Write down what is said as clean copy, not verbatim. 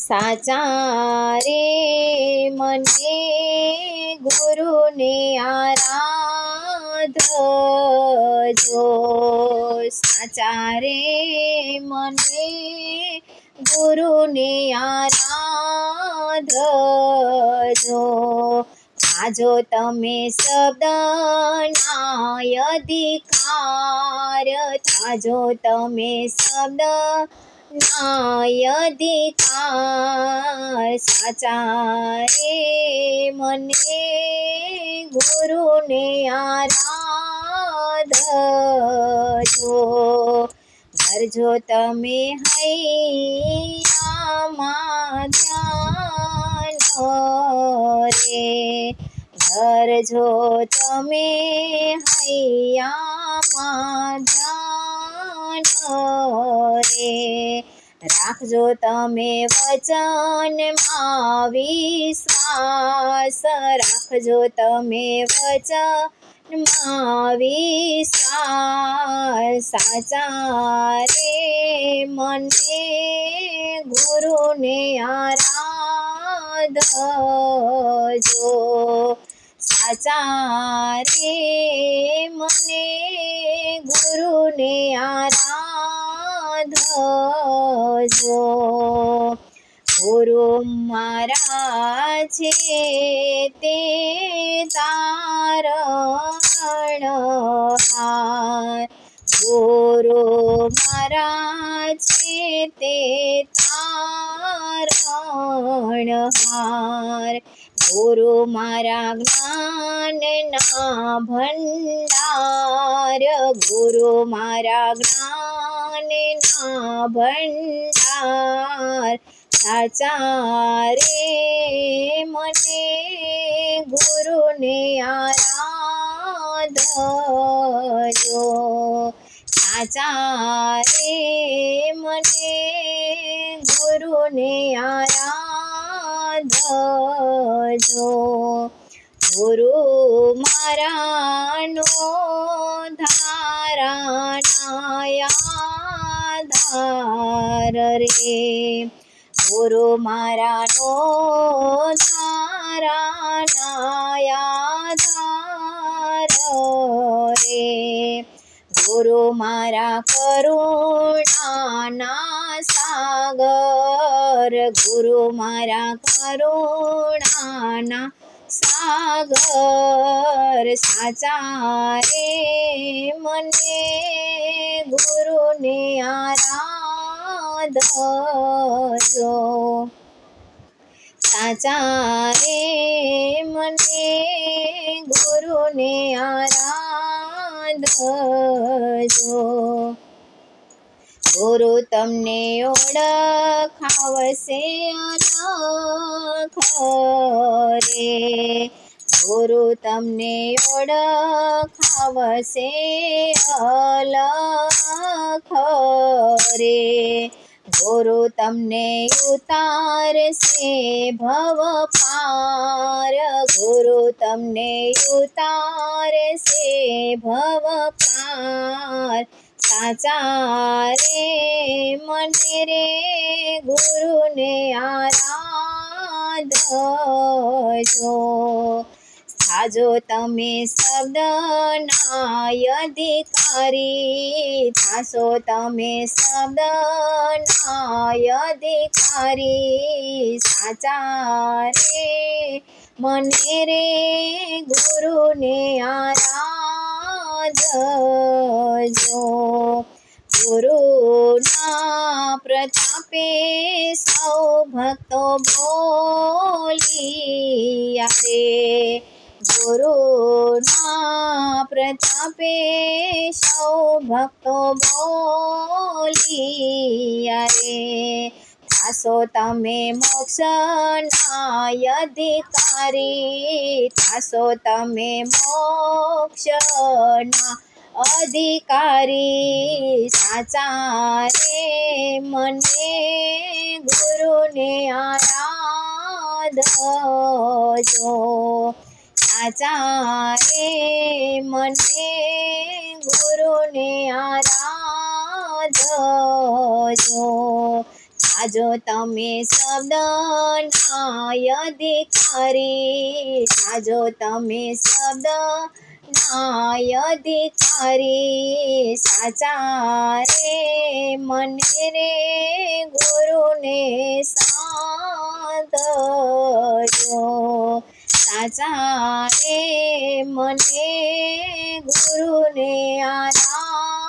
સાચા રે મને ગુરુને આરાધજો, સાચા રે મને ગુરુને આરાધજો। થાજો તમે શબ્દના અધિકાર, થાજો તમે શબ્દના અધિકાર। સાચા રે મને ગુરુને આરાધજો। ધરજો તમે હૈયામાં ધ્યાન રે, ધરજો તમે હૈયામાં ધ્યાન રે। રાખજો તમે વચનમાં વિશ્વાસ, રાખજો તમે વચનમાં વિશ્વાસ। સાચા રે મને ગુરુને આરાધજો, સાચા રે મને ગુરુને આરાધજો। ગુરુ મારા છે તે તારણહાર, ગુરુ મારા છે તે તારણહાર। ગુરુ મારા જ્ઞાનના ભંડાર, ગુરુ મારા જ્ઞાનના ભંડાર। સાચા રે મને ગુરુને આરાધજો, સાચા રે મને ગુરુને આરાધજો। ગુરુ મારાનો ધારાના આધાર રે, ગુરુ મારાનો ધારાના આધાર રે। ગુરુ મારા કરુણાના સાગર, ગુરુ મારા કરુણાના સાગર। સાચા રે મને ગુરુને આરાધજો, સાચા રે મને ગુરુને આરાધજો। ગુરુ તમને ઓળખાવશે અલખ રે, ગુરુ તમને ઓળખાવશે અલખ રે। ગુરુ તમને ઉતારશે ભવ પાર, ગુરુ તમને ઉતારશે ભવ પાર। સાચા રે મને રે ગુરુને આરાધજો। થાજો તમે શબ્દના અધિકારી, થાશો તમે શબ્દના અધિકારી। સાચા રે મને રે ગુરુને આરાધજો। ગુરુના પ્રતાપે સૌ ભક્તો બોલિયા રે, ગુરુના પ્રતાપે સૌ ભક્તો બોલિયા રે। થાશો તમે મોક્ષના અધિકારી, થાશો તમે મોક્ષના અધિકારી। સાચા રે મને ગુરુને આરાધજો, સાચા રે મને ગુરુને આરાધજો। સાજો તમે શબ્દના અધિકારી, સાજો તમે શબ્દના અધિકારી, સાચા રે મને રે ગુરુને સાધજો, સાચા રે મને ગુરુને આરાધજો.